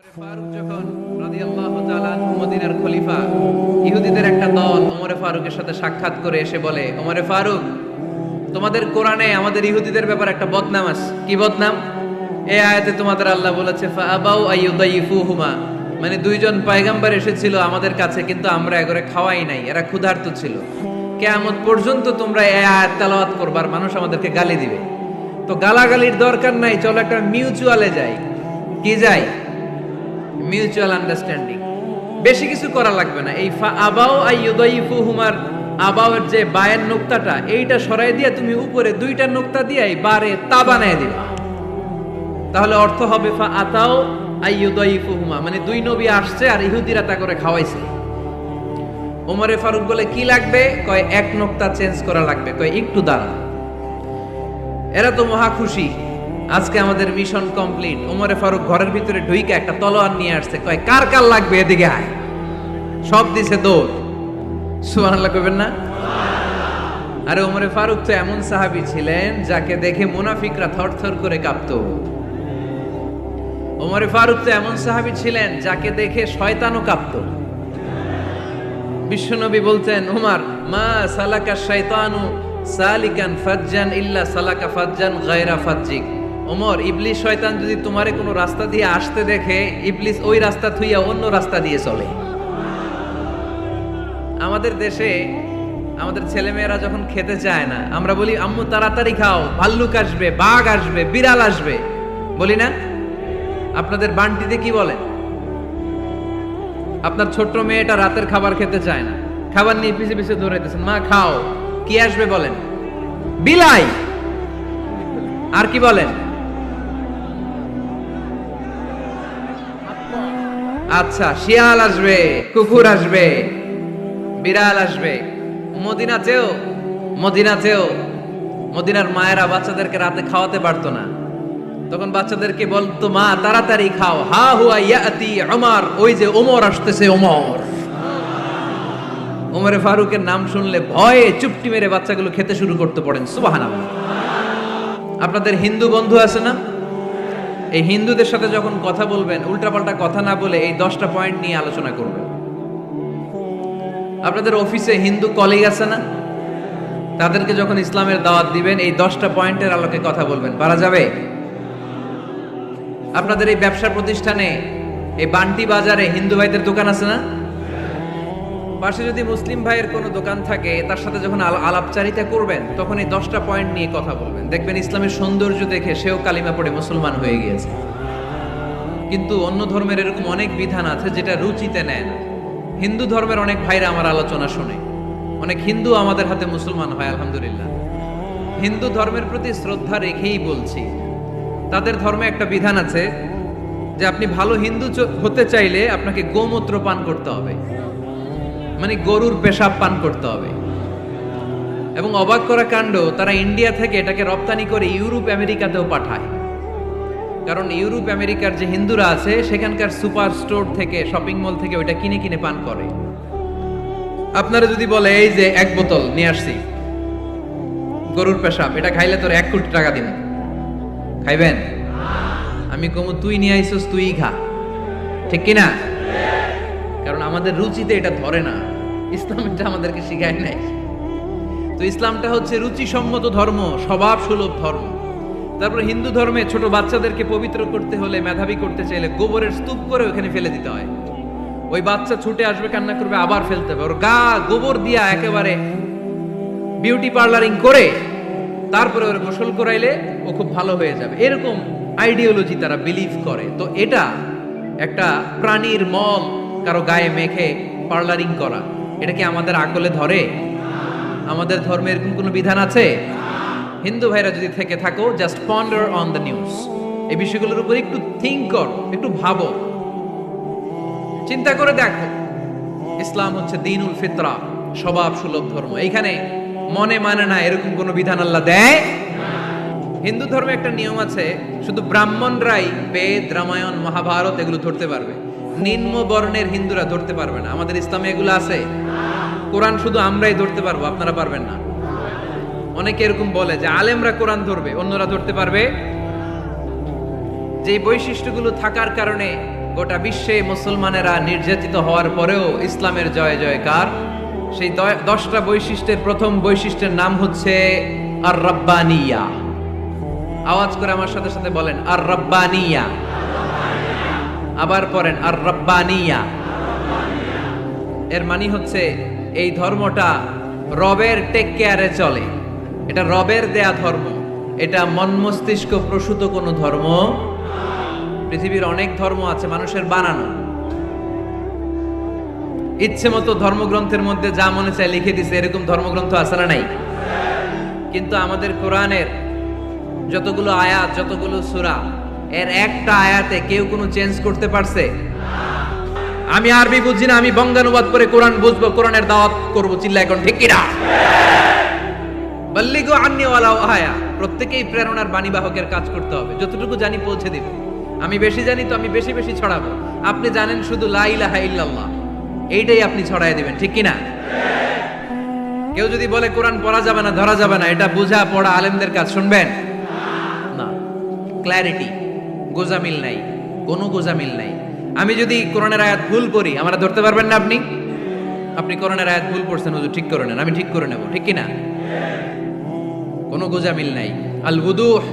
ফারুক যখন রাদিয়াল্লাহু তাআলা আনহু মদিনার খলিফা, ইহুদিদের একটা দল ওমরে ফারুকের সাথে সাক্ষাৎ করে এসে বলে, ওমরে ফারুক, তোমাদের কোরআনে আমাদের ইহুদিদের ব্যাপারে একটা বদনাম আছে। কি বদনাম? এই আয়াতে তোমাদের আল্লাহ বলেছে ফাআবাউ আইয়ুদাইফুহুমা, মানে দুইজন পয়গম্বর এসেছিল আমাদের কাছে, কিন্তু আমরা এগরে খাওয়াই নাই, এরা ক্ষুধার্ত ছিল। কিয়ামত পর্যন্ত তোমরা এই আয়াত তেলাওয়াত করবার, মানুষ আমাদেরকে গালি দিবে। তো গালাগালির দরকার নাই, চলো একটা মিউচুয়ালে যাই। কি যাই? Mutual understanding. বেশি কিছু করা লাগবে না। এই আবাও আইয়ুদাইফুহুমার আবাওয়ের যে বায়ের নোক্তাটা, এইটা সরাই দিয়ে তুমি উপরে দুইটা নোক্তা দিয়ে এই বারে তা বানায় দিবা, তাহলে অর্থ হবে ফা আতাও আইয়ুদাইফুহুমা, মানে দুই নবী আসছে আর ইহুদিরা তা করে খাওয়াইছে। ওমরে ফারুক বলে কি লাগবে? কয় এক নোক্তা চেঞ্জ করা লাগবে। কয় একটু দাঁড়ান। এরা তো মহা খুশি, আজকে আমাদের মিশন কমপ্লিট। ওমরে ফারুক ঘরের ভিতরে ঢুইকা একটা তলোয়ার নিয়ে আসছে। কয় কার কার লাগবে, এদিকে আয়। সব দিছে দৌড়। সুবহানাল্লাহ কইবেন না? আরে ওমরে ফারুক তো এমন সাহাবী ছিলেন যাকে দেখে মুনাফিকরা থরথর করে কাঁপতো। ওমরে ফারুক তো এমন সাহাবী ছিলেন যাকে দেখে শয়তানও কাঁপতো। বিশ্বনবী বলতেন, ওমর মা সালাকা শাইতানু সালিকান ফাজ্জান ইল্লা সালাকা ফাজ্জান গায়রা ফাজ্জিক। ওমর, ইবলিস শয়তান যদি তোমারে কোনো রাস্তা দিয়ে আসতে দেখে, ইবলিস ওই রাস্তা থুইয়া অন্য রাস্তা দিয়ে চলে। আমাদের দেশে আমাদের ছেলেমেয়েরা যখন খেতে চায় না, আমরা বলি আম্মু তাড়াতাড়ি খাও, ভাল্লুক আসবে, বাঘ আসবে, বিড়াল আসবে, বলি না? আপনাদের বান্টিতে কি বলেন? আপনার ছোট্ট মেয়েটা রাতের খাবার খেতে চায় না, খাবার নিয়ে পিছে পিছে দৌড়াইতেছেন, মা খাও, কি আসবে বলেন? বিলাই। আর কি বলেন? আচ্ছা, শিয়াল আসবে, কুকুর আসবে, বিড়াল আসবে। মদিনাতেও মদিনার মায়েরা বাচ্চাদেরকে রাতে খাওয়াতে পারতো না, তখন বাচ্চাদেরকে বলতো, মা তাড়াতাড়ি খাও, হা হুয়া ইয়াতি ওমর, ওই যে ওমর আসতেছে। ওমরে ফারুকের নাম শুনলে ভয়ে চুপটি মেরে বাচ্চাগুলো খেতে শুরু করতে পড়েন। সুবহানাল্লাহ। আপনাদের হিন্দু বন্ধু আছে না? এই হিন্দুদের সাথে যখন কথা বলবেন, উল্টাপাল্টা কথা না বলে এই 10টা পয়েন্ট নিয়ে আলোচনা করবেন। আপনাদের অফিসে হিন্দু কলিগ আছে না? তাদেরকে যখন ইসলামের দাওয়াত দিবেন, এই 10টা পয়েন্টের আলোকে কথা বলবেন। পারা যাবে? আপনাদের এই ব্যবসা প্রতিষ্ঠানে, এই বান্টি বাজারে হিন্দু ভাইদের দোকান আছে না? পাশে যদি মুসলিম ভাইয়ের কোনো দোকান থাকে, তার সাথে যখন আলাপচারিতা করবেন, তখন এই 10টা পয়েন্ট নিয়ে কথা বলবেন। দেখবেন ইসলামের সৌন্দর্য দেখে সেও কালিমা পড়ে মুসলমান হয়ে গিয়েছে। কিন্তু অন্য ধর্মের এরকম অনেক বিধান আছে যেটা রুচিতে নেয় না। হিন্দু ধর্মের অনেক ভাইরা আমার আলোচনা শোনে, অনেক হিন্দু আমাদের হাতে মুসলমান হয়, আলহামদুলিল্লাহ। হিন্দু ধর্মের প্রতি শ্রদ্ধা রেখেই বলছি, তাদের ধর্মে একটা বিধান আছে যে আপনি ভালো হিন্দু হতে চাইলে আপনাকে গোমূত্র পান করতে হবে, মানে গরুর পেশাব পান করতে হবে। এবং অবাক করা কাণ্ড, তারা ইন্ডিয়া থেকে এটাকে রপ্তানি করে ইউরোপ আমেরিকাতেও পাঠায়। কারণ ইউরোপ আমেরিকার যে হিন্দুরা আছে, সেখানকার সুপার স্টোর থেকে, শপিং মল থেকে ওইটা কিনে কিনে পান করে। আপনারা যদি বলে এই যে 1 বোতল নিয়ে আসছি গরুর পেশাব, এটা খাইলে তোর 1 কোটি টাকা দিন, খাইবেন? আমি কমু তুই নিয়ে আইসস, তুই খা, ঠিক কিনা? কারণ আমাদের রুচিতে এটা ধরে না, ইসলামটা আমাদেরকে শিখায় নাই। তো ইসলামটা হচ্ছে রুচিসম্মত ধর্ম, স্বভাব সুলভ ধর্ম। তারপরে হিন্দু ধর্মে ছোট বাচ্চাদেরকে পবিত্র করতে হলে, মেধাবী করতে চাইলে গোবরের স্তূপ করে ওখানে ফেলে দিতে হয়। ওই বাচ্চা ছুটে আসবে, কান্না করবে, আবার ফেলতে হবে। ওর গা গোবর দিয়া একেবারে বিউটি পার্লারিং করে তারপরে ওর গোসল করাইলে ও খুব ভালো হয়ে যাবে, এরকম আইডিওলজি তারা বিলিভ করে। তো এটা একটা প্রাণীর মল কারো গায়ে মেখে পার্লারিং করা, এটা কি আমাদের আকলে ধরে? আমাদের ধর্মে এরকম কোনো বিধান আছে? হিন্দু ভাইরা যদি থেকে থাকো, just ponder on the news, এই বিষয়গুলোর উপর একটু থিঙ্ক করো, একটু ভাবো, চিন্তা করে দেখো। ইসলাম হচ্ছে দ্বীনুল ফিতরা, স্বভাব সুলভ ধর্ম। এইখানে মনে মানে না এরকম কোনো বিধান আল্লাহ দেয়। হিন্দু ধর্মে একটা নিয়ম আছে, শুধু ব্রাহ্মণরাই বেদ, রামায়ণ, মহাভারত এগুলো ধরতে পারবে, নিম্ন বর্ণের হিন্দুরা ধরতে পারবে না। আমাদের ইসলামে এগুলো আছে। কোরআন শুধু আমরাই ধরতে পারবো, আপনারা পারবেন না। অনেকে এরকম বলে যে আলেমরা কোরআন ধরবে, অন্যরা ধরতে পারবে। যে বৈশিষ্ট্যগুলো থাকার কারণে গোটা বিশ্বে মুসলমানেরা নির্যাতিত হওয়ার পরেও ইসলামের জয় জয়কার। সেই 10টা বৈশিষ্ট্যের প্রথম বৈশিষ্ট্যের নাম হচ্ছে আর রাব্বানিয়া। আওয়াজ করে আমার সাথে সাথে বলেন আর রাব্বানিয়া। আবার পড়েন আর রাব্বানিয়া। এর মানে হচ্ছে এই ধর্মটা রবের টেক কেয়ারে চলে, এটা রবের দেয়া ধর্ম, এটা মন মস্তিষ্ক প্রসূত কোনো ধর্ম। পৃথিবীর অনেক ধর্ম আছে মানুষের বানানো, ইচ্ছে মতো ধর্মগ্রন্থের মধ্যে যা মনে চায় লিখে দিছে, এরকম ধর্মগ্রন্থ আছে না নাই? কিন্তু আমাদের কোরআনের যতগুলো আয়াত, যতগুলো সূরা, এর একটা আয়াতে কেউ কোনো চেঞ্জ করতে পারছে? আমি আরবি বুঝি না, আমি বঙ্গানুবাদ করে কোরআন বুঝবো, কোরআনের দাওয়াত করব, চিল্লা এখন ঠিক কিনা? বাল্লিগু আন্নি ওয়ালাউ আয়া। প্রত্যেকেই প্রেরণার বাণীবাহকের কাজ করতে হবে, যতটুকু জানি পৌঁছে দিব। আমি বেশি জানি তো আমি বেশি বেশি ছড়াবো। আপনি জানেন শুধু লা ইলাহা ইল্লাল্লাহ, এইটাই আপনি ছড়ায় দিবেন, ঠিক কিনা? কেউ যদি বলে কোরআন পড়া যাবে না, ধরা যাবে না, এটা বুঝা পড়া আলেমদের কাজ, শুনবেন না? ক্ল্যারিটি, গোজামিল নাই, কোনো গোজামিল নাই। আমি যদি কোরআনের আয়াত ভুল পড়ি, আমরা ধরতে পারবেন না? আপনি কোরআনের আয়াত ভুল পড়ছেন, হুজুর ঠিক করে নেন, আমি ঠিক করে নেব, ঠিক কিনা? কোনো গোজামিল নাই। আল বুদুহ,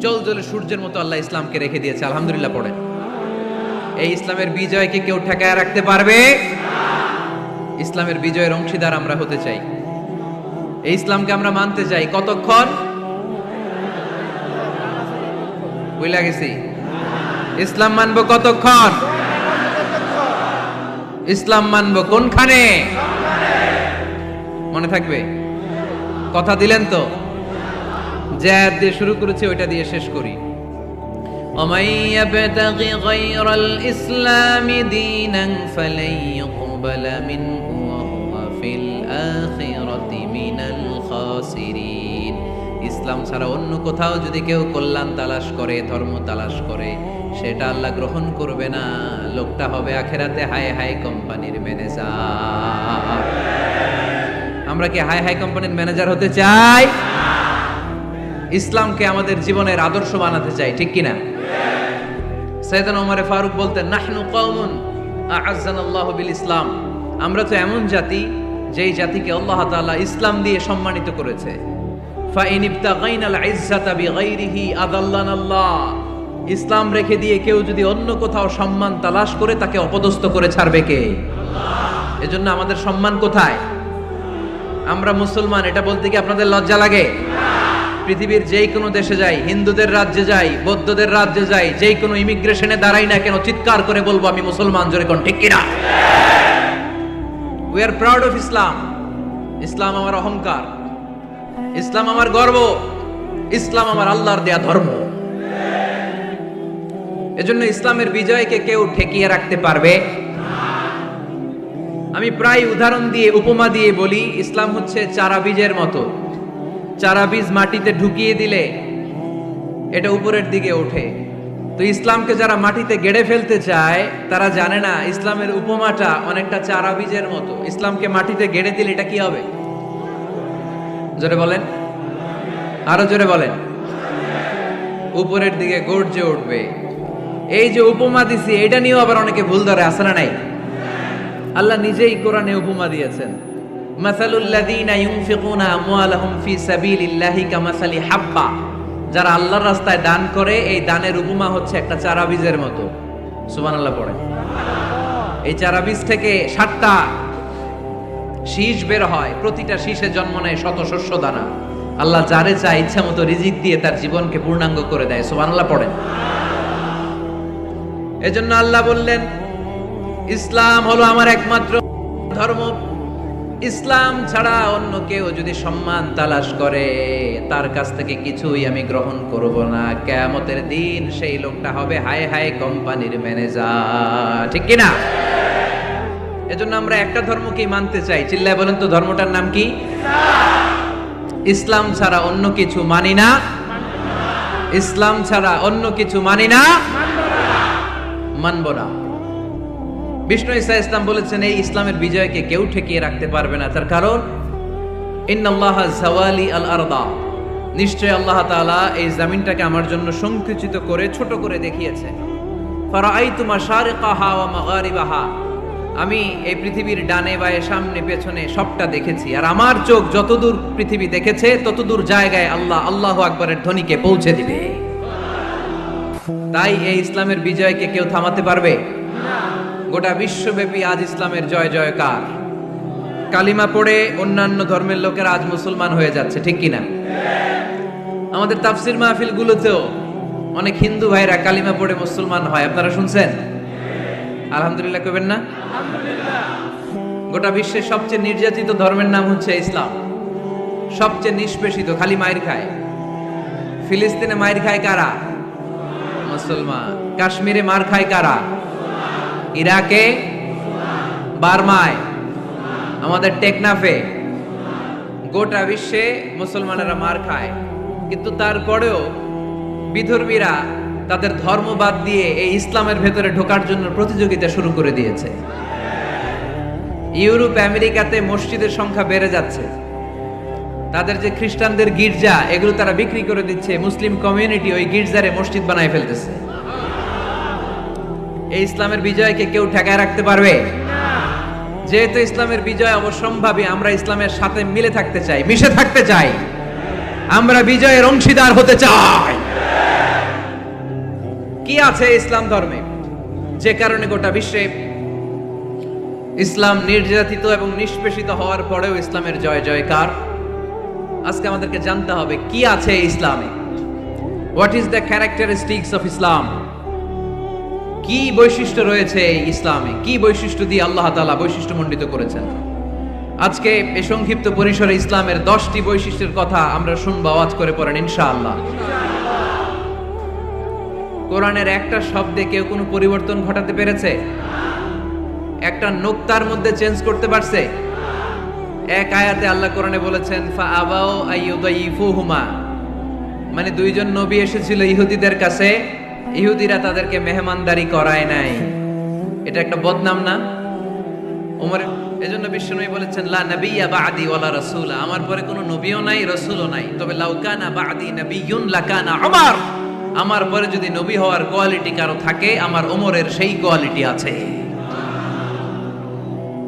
চল চলে সূর্যের মতো আল্লাহ ইসলামকে রেখে দিয়েছে, আলহামদুলিল্লাহ পড়েন। এই ইসলামের বিজয়কে কেউ ঠেকায় রাখতে পারবে? ইসলামের বিজয়ের অংশীদার আমরা হতে চাই, এই ইসলামকে আমরা মানতে চাই। কতক্ষণ বুঝলা গেছি? ইসলাম মানবো কতক্ষণ? ইসলাম মানবো কোনখানে? মনে থাকবে? কথা দিলেন তো? যে আয়াত দিয়ে শুরু করেছি ওইটা দিয়ে শেষ করি। ومن يبتغي غير الإسلام دينا فلن يقبل منه وهو في الآخرة من الخاسرين। ইসলাম ছাড়া অন্য কোথাও যদি কেউ কল্যাণ তালাশ করে, ধর্ম তালাশ করে, সেটা আল্লাহ গ্রহণ করবে না। লোকটা হবে আখেরাতে হাই হাই কোম্পানির ম্যানেজার। আমরা কি হাই হাই কোম্পানির ম্যানেজার হতে চাই? ইসলামকে আমাদের জীবনের আদর্শ বানাতে চাই, ঠিক কিনা? সাইয়েদনা ওমর ফারুক বলতেন, নাহনু কওমুন আ'আজ্জানাল্লাহু বিল ইসলাম। আমরা তো এমন জাতি, যেই জাতিকে আল্লাহ তাআলা ইসলাম দিয়ে সম্মানিত করেছে। ফাইন ইবতাগাইনাল ইজ্জাতা বিগাইরিহি আযাল্লানাল্লাহ। ইসলাম রেখে দিয়ে কেউ যদি অন্য কোথাও সম্মান তালাশ করে, তাকে অপদস্থ করে ছাড়বে কে? আল্লাহ। এজন্য আমাদের সম্মান কোথায়? আমরা মুসলমান, এটা বলতে কি আপনাদের লজ্জা লাগে? পৃথিবীর যেই কোনো দেশে যাই, হিন্দুদের রাজ্যে যাই, বৌদ্ধদের রাজ্যে যাই, যেই কোনো ইমিগ্রেশনে দাঁড়াই না কেন, চিৎকার করে বলবো আমি মুসলমান, জোরে কোন ঠিক কিনা? We are proud of Islam. ইসলাম আমার অহংকার, ইসলাম আমার গর্ব, ইসলাম আমার আল্লাহর দেয়া ধর্ম। এজন্য ইসলামের বিজয়কে কেউ ঠেকিয়ে রাখতে পারবে? আমি প্রায় উদাহরণ দিয়ে, উপমা দিয়ে বলি, ইসলাম হচ্ছে চারা বীজের মতো। চারা বীজ মাটিতে ঢুকিয়ে দিলে এটা উপরের দিকে ওঠে। তো ইসলামকে যারা মাটিতে গেড়ে ফেলতে চায়, তারা জানে না ইসলামের উপমাটা অনেকটা চারা বীজের মতো। ইসলামকে মাটিতে গেড়ে দিলে এটা কি হবে? জোরে বলেন, আরো জোরে বলেন। উপরের দিকে গর্জে উঠবে। এই যে উপমা দিছি, এটা নিয়েও আবার অনেকে ভুল ধরে, আছে না নাই? আল্লাহ নিজেই কোরআনে উপমা দিয়েছেন। মাসালুল্লাযীনা ইউনফিকুনা আমওয়ালাহুম ফি সাবিলিল্লাহি কামাসালি হাব্বা। যারা আল্লাহর রাস্তায় দান করে, এই দানের উপমা হচ্ছে একটা চারা বীজের মতো। সুবহানাল্লাহ পড়ে। এই চারা বীজ থেকে 7টা শীষ বের হয়, প্রতিটা শীষে জন্ম নেয় শত শস্য দানা। আল্লাহ যারে চায় ইচ্ছা মতো রিজিক দিয়ে তার জীবনকে পূর্ণাঙ্গ করে দেয়। সুবহানাল্লাহ পড়েন। এজন্য আল্লাহ বললেন, ইসলাম হলো আমার একমাত্র ধর্ম। ইসলাম ছাড়া অন্য কেউ যদি সম্মান তালাশ করে, তার কাছ থেকে কিছুই আমি গ্রহণ করব না। কিয়ামতের দিন সেই লোকটা হবে হাই হাই কোম্পানির ম্যানেজার, ঠিক কিনা? এজন্য আমরা একটা ধর্মকেই মানতে চাই। চিল্লায় বলেন তো, ধর্মটার নাম কি? ইসলাম ছাড়া অন্য কিছু মানি না। ইসলাম ছাড়া অন্য কিছু মানি না, মানব না। বিষ্ণু ঈসা ইসলাম বলেছেন, এই ইসলামের বিজয়কে কেউ ঠেকিয়ে রাখতে পারবে না। তার কারণ, ইন্নাল্লাহা যাওয়ালি আল আরদা, নিশ্চয় আল্লাহ তাআলা এই জমিনটাকে আমার জন্য সংকুচিত করে ছোট করে দেখিয়েছে। ফারাআইতু মাশারিকাহা ওয়া মাগারিবাহা, আমি এই পৃথিবীর ডানে বায়ে সামনে পেছনে সবটা দেখেছি, আর আমার চোখ যতদূর পৃথিবী দেখেছে ততদূর জায়গায় আল্লাহ আল্লাহু আকবারের ধ্বনিকে পৌঁছে দিবে। তাই এই ইসলামের বিজয়কে কেউ থামাতে পারবে না। গোটা বিশ্বব্যাপী আজ ইসলামের জয় জয়কার। কালিমা পড়ে অন্যান্য ধর্মের লোকেরা আজ মুসলমান হয়ে যাচ্ছে, ঠিক কিনা? আমাদের তাফসির মাহফিল গুলোতেও অনেক হিন্দু ভাইরা কালিমা পড়ে মুসলমান হয়, আপনারা শুনছেন? আলহামদুলিল্লাহ কইবেন না? গোটা বিশ্বের সবচেয়ে নির্যাতিত ধর্মের নাম হচ্ছে ইসলাম, সবচেয়ে নিষ্পেষিত, খালি মাইর খায়। ফিলিস্তিনে মাইর খায় কারা? মুসলমান। কাশ্মীরে মার খায় কারা? ইরাকে, বার্মায়, আমাদের টেকনাফে, গোটা বিশ্বে মুসলমানেরা মার খায়। কিন্তু তারপরেও বিধর্মীরা তাদের ধর্ম বাদ দিয়ে এই ইসলামের ভেতরে ঢোকার জন্য প্রতিযোগিতা শুরু করে দিয়েছে। ইউরোপ আমেরিকাতে মসজিদের সংখ্যা বেড়ে যাচ্ছে, তাদের যে খ্রিস্টানদের গির্জা এগুলো তারা বিক্রি করে দিচ্ছে, মুসলিম কমিউনিটি ওই গির্জারে মসজিদ বানায় ফেলতেছে। এই ইসলামের বিজয়কে কেউ ঠেকায় রাখতে পারবে? যেহেতু ইসলামের বিজয় অবশ্যম্ভাবী, আমরা ইসলামের সাথে মিলে থাকতে চাই, মিশে থাকতে চাই, আমরা বিজয়ের অংশীদার হতে চাই। কি আছে ইসলাম ধর্মে যে কারণে গোটা বিশ্বে ইসলাম নির্যাতিত এবং নিষ্পেষিত হওয়ার পরেও ইসলামের জয় জয়কার? আজকে আমাদেরকে জানতে হবে কি আছে ইসলামে। What is the characteristics of Islam? কি বৈশিষ্ট্য রয়েছে ইসলামে, কি বৈশিষ্ট্য দিয়ে আল্লাহ তাআলা বৈশিষ্ট্যমণ্ডিত করেছেন? আজকে এই সংক্ষিপ্ত পরিসরে ইসলামের 10টি বৈশিষ্ট্যের কথা আমরা শুনবো, আওয়াজ করে পড়েন ইনশাআল্লাহ। কোরআনের একটা শব্দে কেউ কোনো পরিবর্তন ঘটাতে পেরেছে? একটা নোক্তার মধ্যে চেঞ্জ করতে পারছে? এক আয়াতে আল্লাহ কোরআনে বলেছেন ফাআবাউ আইয়ুদাইফুহুমা, মানে দুইজন নবী এসেছিল ইহুদিদের কাছে, ইহুদিরা তাদেরকে মেহমানদারি করায় নাই। এটা একটা বদনাম না? ওমর, এজন্য বিশ্বনবী বলেছেন লা নাবিয়্যা বা'দি ওয়ালা রাসূলা, আমার পরে কোনো নবীও নাই রাসূলও নাই, তবে লাউ কানা বা'দি নাবিয়্যুন লাকানা উমর, আমার পরে যদি নবী হওয়ার কোয়ালিটি কারো থাকে আমার ওমরের সেই কোয়ালিটি আছে।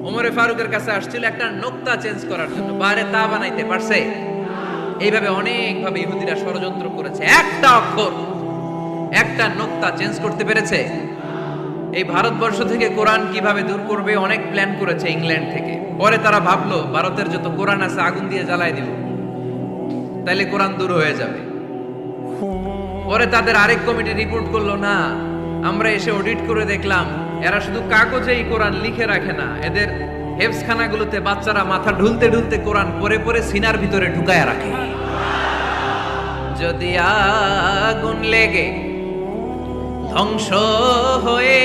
ওমরে ফারুকের কাছে আসছিল একটা নোক্তা চেঞ্জ করার জন্য, বারে তা বানাইতে পারছে? এইভাবে অনেকভাবে ইহুদিরা ষড়যন্ত্র করেছে, একটা অক্ষর, একটা নোক্তা চেঞ্জ করতে পেরেছে? এই ভারতবর্ষ থেকে কোরআন কিভাবে দূর করবে অনেক প্ল্যান করেছে ইংল্যান্ড থেকে। পরে তারা ভাবলো ভারতের যত কোরআন আছে আগুন দিয়ে জ্বালায় দিব, তাইলে কোরআন দূর হয়ে যাবে। পরে তাদের আরেক কমিটি রিপোর্ট করলো না, আমরা এসে অডিট করে দেখলাম এরা শুধু কাগজেই কোরআন লিখে রাখে না, এদের হেফজখানাগুলোতে বাচ্চারা মাথা ঢুলতে ঢুলতে কোরআন পড়ে পড়ে সিনার ভিতরে ঢুকায় রাখে। যদি আগুন লেগে ধ্বংস হয়ে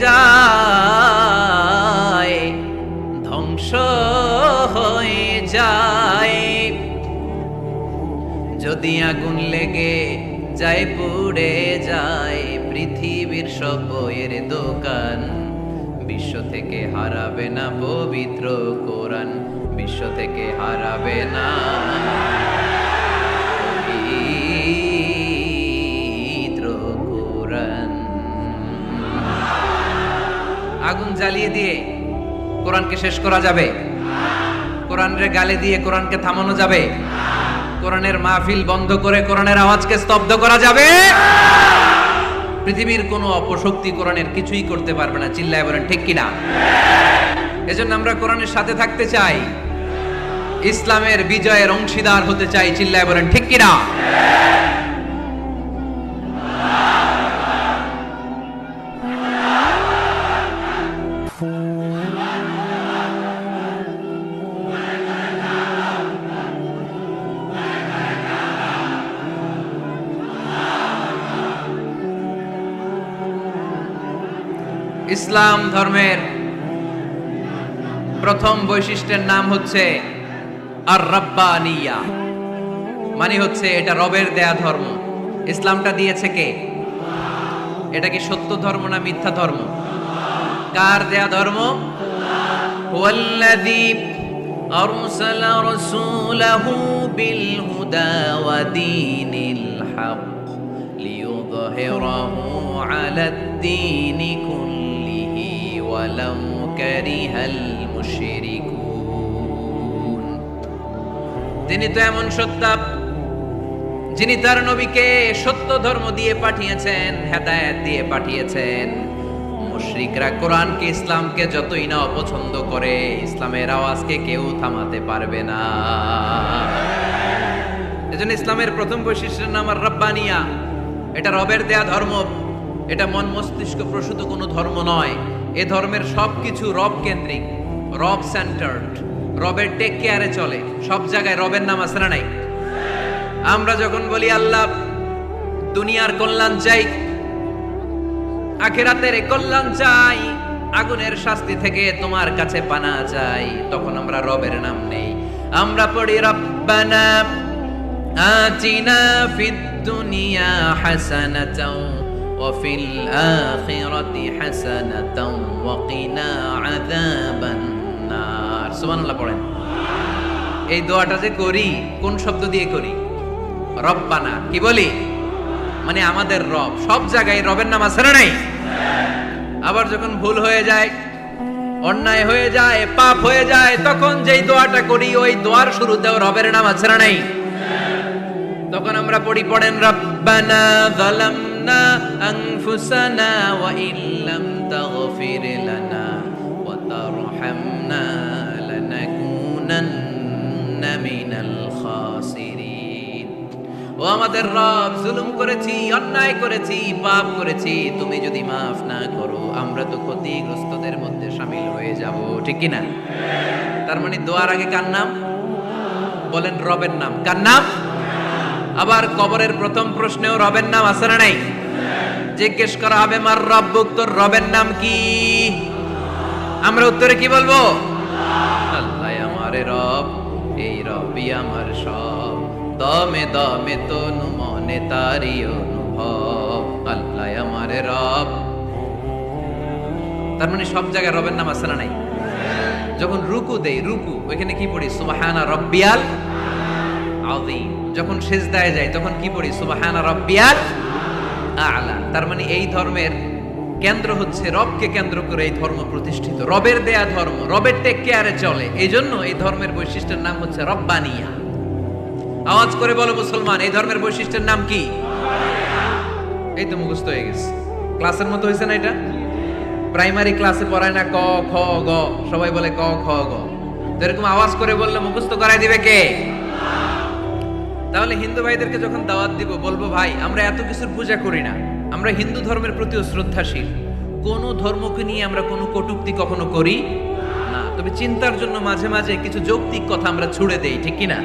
যায়, ধ্বংস হয়ে যায়, যদি আগুন লেগে যায় পুড়ে যায় পৃথিবীর সব বইয়ের দোকান, বিশ্ব থেকে হারাবে না পবিত্র কোরআন, বিশ্ব থেকে হারাবে না পবিত্র কোরআন। আগুন জ্বালিয়ে দিয়ে কোরআনকে শেষ করা যাবে? কোরআনের গালে দিয়ে কোরআনকে থামানো যাবে? কোরআনের মাহফিল বন্ধ করে কোরআনের আওয়াজকে স্তব্ধ করা যাবে? পৃথিবীর কোনো অপশক্তি কোরআনের কিছুই করতে পারবে না, চিল্লায় বলেন ঠিক কিনা? এজন্য আমরা কোরআনের সাথে থাকতে চাই, ইসলামের বিজয়ের অংশীদার হতে চাই, চিল্লায় বলেন ঠিক কিনা? ইসলাম ধর্মের প্রথম বৈশিষ্ট্যের নাম হচ্ছে আর রাব্বানিয়া, মানে হচ্ছে এটা রবের দেয়া ধর্ম। ইসলামটা দিয়েছে কে? এটা কি সত্য ধর্ম না মিথ্যা ধর্ম? কার দেয়া ধর্ম? হুয়াল্লাযী আরসালা রাসূলাহু বিল হুদা ওয়া দীনিল হক লিইয়ুযহিরাহু আলাদ-দীনি কুল্লিহি ওয়ালাউ কারিহাল মুশরিকুন। তিনি তো এমন সত্তা যিনি তার নবীকে সত্য ধর্ম দিয়ে পাঠিয়েছেন, হেদায়েত দিয়ে পাঠিয়েছেন। মুশরিকরা কোরআনকে, ইসলামকে যতই না অপছন্দ করে, ইসলামের আওয়াজকে কেউ থামাতে পারবে না। এজন্য ইসলামের প্রথম বৈশিষ্ট্যের নাম আর-রাব্বানিয়া। এটা রবের দেয়া ধর্ম, এটা মন মস্তিষ্ক প্রসূত কোনো ধর্ম নয়। এ ধর্মের সবকিছু রব কেন্দ্রিক, রব সেন্টার্ড, রবের টেক কেয়ারে চলে। সব জায়গায় রবের নাম আছে না নাই? আমরা যখন বলি আল্লাহ দুনিয়ার কল্যাণ চাই, আখিরাতের কল্যাণ চাই, আগুনের শাস্তি থেকে তোমার কাছে পানা চাই, তখন আমরা রবের নাম নেই। আমরা পড়ি রব্বানা আতিনা ফিদ দুনিয়া হাসানাতাও ওয়া ফিল আখিরাতি হাসানাতাও ওয়া কিনা আযাবান নার। সুবহানাল্লাহ পড়েন। এই দোয়াটা যে করি, কোন শব্দ দিয়ে করি? রব্বানা। কি বলি? মানে আমাদের রব। সব জায়গায় রবের নাম আছে না নাই? আবার যখন ভুল হয়ে যায়, অন্যায় হয়ে যায়, পাপ হয়ে যায়, তখন যেই দোয়াটা করি, ওই দোয়ার শুরুতেও রবের নাম আছে না নাই? তখন আমরা পড়েন রব্বানা যালামনা আনফুসানা ওয়া ইল্লাম তাগফির লানা ওয়া তারহামনা লানাকুনান্না মিনাল খাসিরিন। ও আমাদের রব, জুলুম করেছি, অন্যায় করেছি, পাপ করেছি, তুমি যদি মাফ না করো আমরা তো ক্ষতিগ্রস্তদের মধ্যে শামিল হয়ে যাব। ঠিক কি না? তার মানে দোয়ার আগে কার নাম? বলেন রবের নাম। কার নাম? আবার কবরের প্রথম প্রশ্নেও রবের নাম আছে না নাই? জিজ্ঞেস করা হবে মার রব্বুক, তোর রবের নাম কি? আমরা উত্তরে কি বলবো? আল্লাহ আমার রব, এই রবই আমার সব, দমে দমে তনু মনে তারি অনুভব। আল্লাহ আমার রব। তার মানে সব জায়গায় রবের নাম আছে না নাই? যখন রুকু দেই, রুকু ওইখানে কি পড়ি? সুবহানা রাব্বিয়াল আযীম। যখন সিজদায় যাই তখন কি পড়ি? সুবহানা রাব্বিয়াল আ'লা। তার মানে এই ধর্মের কেন্দ্র হচ্ছে রবকে কেন্দ্র করে এই ধর্ম প্রতিষ্ঠিত। রবের দেয়া ধর্ম, রবের টেক কেয়ারে চলে। এই জন্য এই ধর্মের বৈশিষ্ট্যের নাম হচ্ছে রব্বানিয়া। আওয়াজ করে বলো মুসলমান, এই ধর্মের বৈশিষ্ট্যের নাম কি? এই তো মুখস্থ হয়ে গেছে। ক্লাসের মতো হয়েছে না এটা? প্রাইমারি ক্লাসে পড়ায় না ক খ গ, সবাই বলে ক খ গ। তো এরকম আওয়াজ করে বললে মুখস্থ করাই দিবে কে? তাহলে হিন্দু ভাইদেরকে যখন দাওয়াত দিব, বলবো ভাই আমরা এত কিছুর পূজা করি না, আমরা হিন্দু ধর্মের প্রতিও শ্রদ্ধাশীল, কোন ধর্মকে নিয়ে আমরা কোনো কটূক্তি কখনো করি না, তবে চিন্তার জন্য মাঝে মাঝে কিছু যৌক্তিক কথা আমরা ছুড়ে দেই। ঠিক কি না?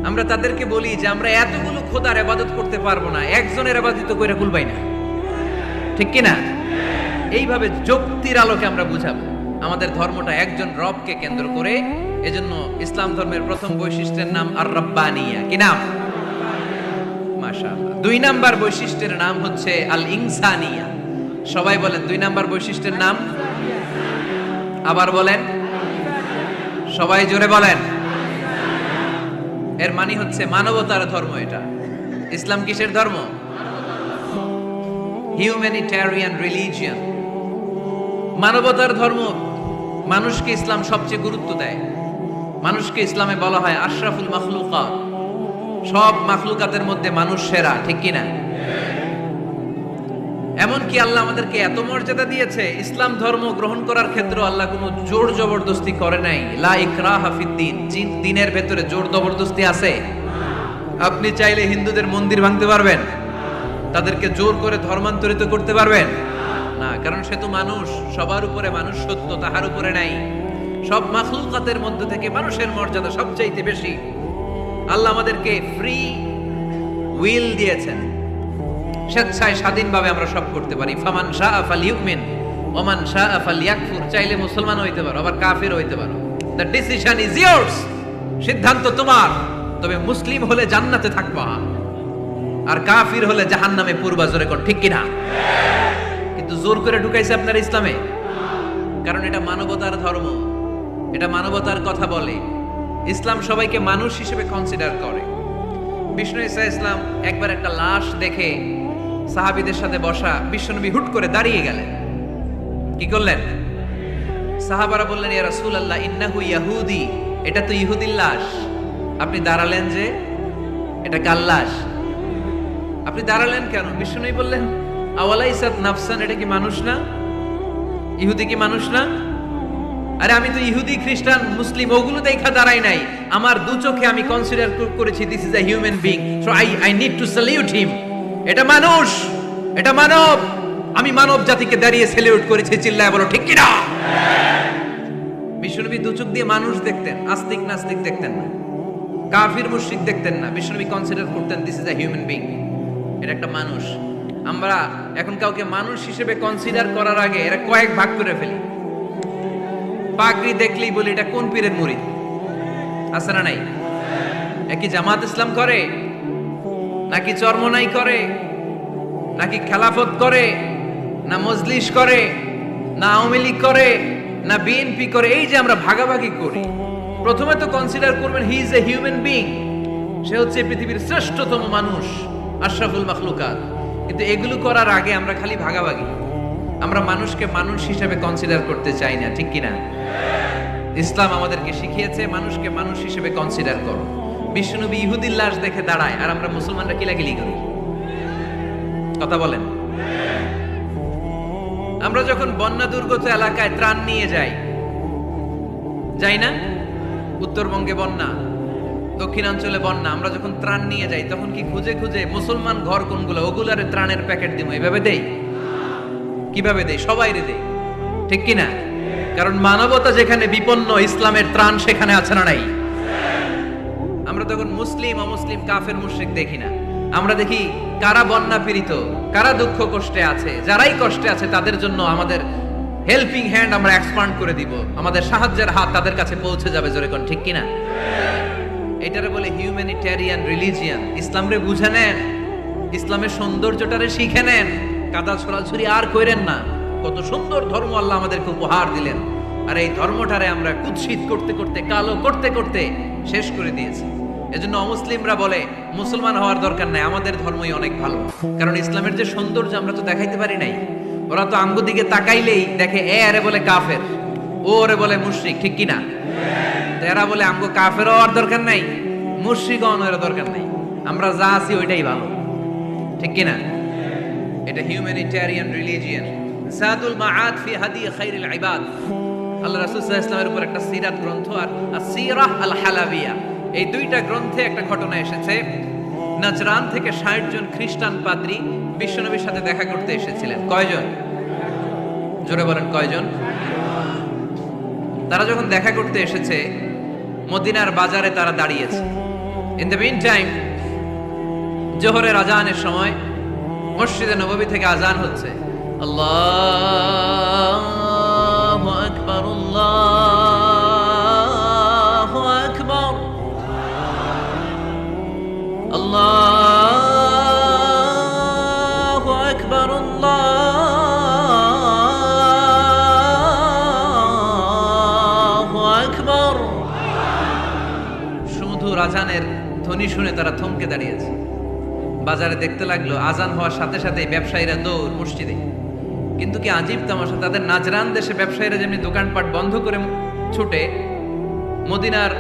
আমরা তাদেরকে বলি যে আমরা এতগুলো খোদার ইবাদত করতে পারবো না, একজনের ইবাদত করে কুলবাই না। ঠিক কি না? এইভাবে যুক্তির আলোকে আমরা বুঝাবো আমাদের ধর্মটা একজন রবকে কেন্দ্র করে। এজন্য ইসলাম ধর্মের প্রথম বৈশিষ্ট্যের নাম আর-রাব্বানিয়া। কি নাম? মাশাআল্লাহ। 2 নাম্বার বৈশিষ্ট্যের নাম হচ্ছে আল ইনসানিয়া। সবাই বলেন 2 নাম্বার বৈশিষ্ট্যের নাম। আবার বলেন, সবাই জোরে বলেন। এর মানে হচ্ছে মানবতার ধর্ম। এটা ইসলাম কিসের ধর্ম? হিউম্যানিটেরিয়ান রিলিজিয়ন, মানবতার ধর্ম। মানুষকে ইসলাম সবচেয়ে গুরুত্ব দেয়। মানুষকে ইসলামে বলা হয় আশরাফুল মাখলুকাত, সব মাখলুকাতের মধ্যে মানুষ সেরা। ঠিক কিনা? এমনকি আল্লাহ আমাদেরকে এত মর্যাদা দিয়েছে, ইসলাম ধর্ম গ্রহণ করার ক্ষেত্রে আল্লাহ কোনো জোর জবরদস্তি করে নাই। লা ইকরাহা ফিদ্দিন, দ্বীনের ভেতরে জোর জবরদস্তি আছে? আপনি চাইলে হিন্দুদের মন্দির ভাঙতে পারবেন? তাদেরকে জোর করে ধর্মান্তরিত করতে পারবেন না, কারণ সে তো মানুষ। সবার উপরে মানুষ সত্য, তাহার উপরে নাই। সব মাখলুকাতের মধ্য থেকে মানুষের মর্যাদা সবচাইতে বেশি। আল্লাহ আমাদেরকে ফ্রি উইল দিয়েছেন, স্বেচ্ছায় স্বাধীনভাবে আমরা সব করতে পারি। ফামান শাআ ফালইউমিন ওয়া মান শাআ ফালইয়াকফুর। চাইলে মুসলমান হইতে পারো, আবার কাফির হইতে পারো। The decision is years. সিদ্ধান্ত তোমার। তবে মুসলিম হলে জান্নাতে থাকবা, আর কাফির হলে জাহান্নামে পূর্বা। জোরে কোন ঠিক কিনা? কিন্তু জোর করে ঢুকাইছে আপনার ইসলামে, কারণ এটা মানবতার ধর্ম, এটা মানবতার কথা বলে। ইসলাম সবাইকে মানুষ হিসেবে কনসিডার করে। বিষ্ণু ঈসা ইসলাম একবার একটা লাশ দেখে সাহাবীদের সাথে বসা, বিশ্বনবী হুট করে দাঁড়িয়ে গেলেন। কি করলেন? সাহাবারা বললেন, ইয়া রাসূলুল্লাহ ইন্নাহু ইয়াহুদি, এটা তো ইহুদির লাশ। আপনি দাঁড়ালেন যে, এটা কার লাশ? আপনি দাঁড়ালেন কেন? বিশ্বনবী বললেন, আওয়ালাইসাত নাফসান, এটা কি মানুষ না? ইহুদি কি মানুষ না? আরে আমি তো ইহুদি, খ্রিস্টান, মুসলিম ওগুলো দেখা দাঁড়াই নাই, আমার দু চোখে আমি কনসিডার করেছি this is a human being, so I need to salute হিম। এটা মানুষ, এটা মানব, আমি মানব জাতিকে দাঁড়িয়ে স্যালিউট করেছি। চিল্লায় বলো ঠিক কিনা? বিশ্বনবী দু চোখ দিয়ে মানুষ দেখতেন, আস্তিক নাস্তিক দেখতেন না, কাফির মুশরিক দেখতেন না। বিশ্বনবী কনসিডার করতেন this is a human being, এটা একটা মানুষ। আমরা এখন কাউকে মানুষ হিসেবে কনসিডার করার আগে এরা কয়েক ভাগ করে ফেলি। পাগড়ি দেখলেই বলি এটা কোন পীরের মুরিদ, আছে না নাই? একই জামাত ইসলাম করে, নাকি চরমনাই করে, নাকি খেলাফত করে, না মজলিস করে, না আওয়ামী লীগ করে, না বিএনপি করে? এই যে আমরা ভাগাভাগি করি, প্রথমে তো কনসিডার করবেন he is a human being, সে হচ্ছে পৃথিবীর শ্রেষ্ঠতম মানুষ, আশরাফুল মাখলুকাত। কিন্তু এগুলো করার আগে আমরা খালি ভাগাভাগি, আমরা মানুষকে মানুষ হিসেবে কনসিডার করতে চাই না, ঠিক কিনা? ইসলাম আমাদেরকে শিখিয়েছে মানুষকে মানুষ হিসেবে কনসিডার করো। বিশ্বনবী ইহুদির লাশ দেখে দাঁড়ায়, আর আমরা মুসলমানরা কিলাকিলি করি। কথা বলেন। আমরা যখন বন্যা দুর্গত এলাকায় ত্রাণ নিয়ে যাই না? উত্তরবঙ্গে বন্যা, দক্ষিণাঞ্চলে বন্যা, আমরা যখন ত্রাণ নিয়ে যাই তখন কি খুঁজে খুঁজে মুসলমান ঘর কোনগুলো ওগুলারে ত্রাণের প্যাকেট দিব এভাবে দেই? কিভাবে দেই? সবাইরে দেই, ঠিক কিনা? কারণ মানবতা যেখানে বিপন্ন, ইসলামের ত্রাণ সেখানে আছে না নাই? আমরা তখন মুসলিম অমুসলিম কাফের মুশরিক দেখি না, আমরা দেখি কারা বন্যা পীড়িত, কারা দুঃখ কষ্টে আছে, যারাই কষ্টে আছে তাদের জন্য আমাদের হেল্পিং হ্যান্ড আমরা এক্সপান্ড করে দিব, আমাদের সাহায্যের হাত তাদের কাছে পৌঁছে যাবে। জোরে কোন ঠিক কিনা? এটারে বলে হিউম্যানিটেরিয়ান রিলিজিয়ান। ইসলামরে বুঝে নেন, ইসলামের সৌন্দর্যটারে শিখে নেন, কাদা ছড়াছড়ি আর কইরেন না। কত সুন্দর ধর্ম আল্লাহ আমাদেরকে উপহার দিলেন, আর এই ধর্মটারে আমরা কুৎসিত করতে করতে, কালো করতে করতে শেষ করে দিয়েছি। এজন্য অমুসলিমরা বলে মুসলমান হওয়ার দরকার নাই, আমাদের ধর্মই অনেক ভালো। কারণ ইসলামের যে সৌন্দর্য আমরা তো দেখাইতে পারি নাই। ওরা তো আঙ্গু দিকে তাকাইলেই দেখে এ আরে বলে কাফের, ও ওরে বলে মুশরিক, ঠিক কিনা? এরা বলে আঙ্গু কাফের হওয়ার দরকার নাই, মুশরিক হওয়ার দরকার নাই, আমরা যা আছি ওইটাই ভালো, ঠিক কিনা? এটা হিউম্যানিটেরিয়ান রিলিজিয়ান। জাদুল মাআদ ফি হাদি খায়রিল ইবাদ, আল্লাহ রাসূল সাল্লাল্লাহু আলাইহি ওয়াসাল্লামের উপর একটা সিরাত গ্রন্থ আর আসিরাহ আল হালাবিয়া, এই দুইটা গ্রন্থে একটা ঘটনা এসেছে। নাজরান থেকে ৬০ জন খ্রিস্টান পাদ্রী বিশ্বনবীর সাথে দেখা করতে এসেছিলেন। কয়জন? জোরে বলেন কয়জন? তারা যখন দেখা করতে এসেছে মদিনার বাজারে তারা দাঁড়িয়েছে। ইন দ্য মিন টাইম জোহরের আজানের সময় মসজিদে নববী থেকে আজান হচ্ছে, আল্লাহু আকবার, আল্লাহু আকবার, আল্লাহু আকবার, আল্লাহু আকবার। সুমধুর আজানের ধ্বনি শুনে তারা থমকে দাঁড়িয়েছে। বাজারে দেখতে লাগলো আজান হওয়ার সাথে সাথে ব্যবসায়ীরা দৌড় মসজিদে। কিন্তু কি আজীব তামাশা, তাদের নাজরান দেশে ব্যবসায়ীরা যেমনি দোকানপাট বন্ধ করে ছুটে, মদিনার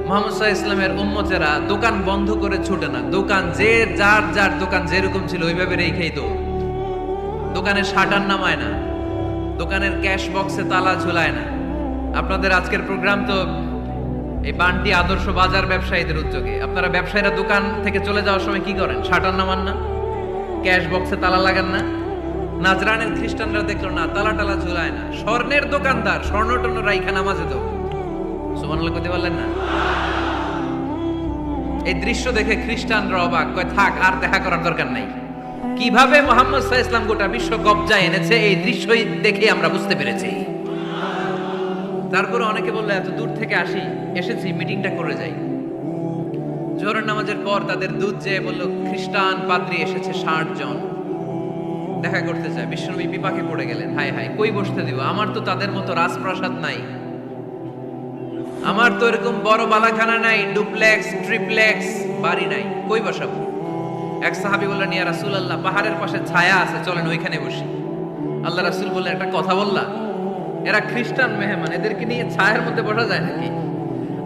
মুহাম্মদ সাল্লাল্লাহু আলাইহি ওয়াসাল্লামের উম্মতেরা দোকান বন্ধ করে ছুটে না, দোকান যে যার যার দোকান যেরকম ছিল ওইভাবে রেখেই তো, দোকানের শাটার নামায় না, দোকানের ক্যাশ বক্সে তালা ঝুলায় না। আপনাদের আজকের প্রোগ্রাম তো এই বান্টি আদর্শ বাজার ব্যবসায়ীদের উদ্যোগে। আপনারা ব্যবসায়ীরা দোকান থেকে চলে যাওয়ার সময় কি করেন? শাটার নামান না, ক্যাশ বক্সে তালা লাগান না। নাজরানের খ্রিস্টানরা দেখলো না, তালা টালা ঝুলায় না, স্বর্ণের দোকানদার স্বর্ণ টর্ণ রাইখা নামাজে তো। সুবহানাল্লাহ কইতে পারলেন না? এই দৃশ্য দেখে খ্রিস্টানরা অবাক, কয় থাক আর দেখা করার দরকার নাই। কিভাবে মুহাম্মদ সাল্লাল্লাহু আলাইহি ওয়াসাল্লাম গোটা বিশ্ব কবজায় এনেছে এই দৃশ্যই দেখে আমরা বুঝতে পেরেছি। তারপরে অনেকে বললো এত দূর থেকে এসেছি মিটিংটা করে যাই। জোহরের নামাজের পর তাদের দূত যেয়ে বলল খ্রিস্টান পাদ্রী এসেছে ৬০ জন দেখা করতে চায়। বিশ্বনবী বিপাকে পড়ে গেলেন, হায় হায় কই বসতে দিব, আমার তো তাদের মতো রাজপ্রাসাদ নাই, আমার তো এরকম বড় বালাখানা নাই, ডুপ্লেক্স ট্রিপ্লেক্স বাড়ি নাই, কই বসাবো? এক সাহাবী বললেন, ইয়া রাসূলুল্লাহ, পাহাড়ের পাশে ছায়া আছে, চলেন ওইখানে বসি। আল্লাহ রাসূল বললেন, একটা কথা বললা, এরা খ্রিস্টান মেহমান, এদেরকে নিয়ে ছায়ার মধ্যে বসা যায় নাকি?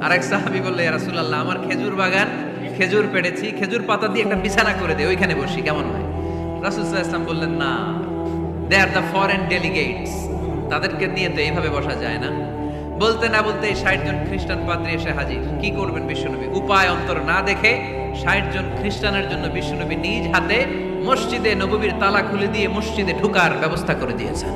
আরেক সাহাবী বলল, ইয়া রাসূলুল্লাহ, আমার খেজুর বাগান, খেজুর পেড়েছি, খেজুর পাতা দিয়ে একটা বিছানা করে দে, ওইখানে বসি, কেমন হয়? রাসূল সাল্লাল্লাহু আলাইহি ওয়াসাল্লাম বললেন, না, দে আর দ্য ফরেন ডেলিগেটস, তাদেরকে নিয়ে তো এইভাবে বসা যায় না। বলতে না বলতে 60 জন খ্রিস্টান পাদ্রী এসে হাজির। কি করবেন বিশ্বনবী? উপায় অন্তর না দেখে 60 জন খ্রিস্টানের জন্য বিশ্বনবী নিজ হাতে মসজিদে নববীর তালা খুলে দিয়ে মসজিদে ঢোকার ব্যবস্থা করে দিয়েছেন।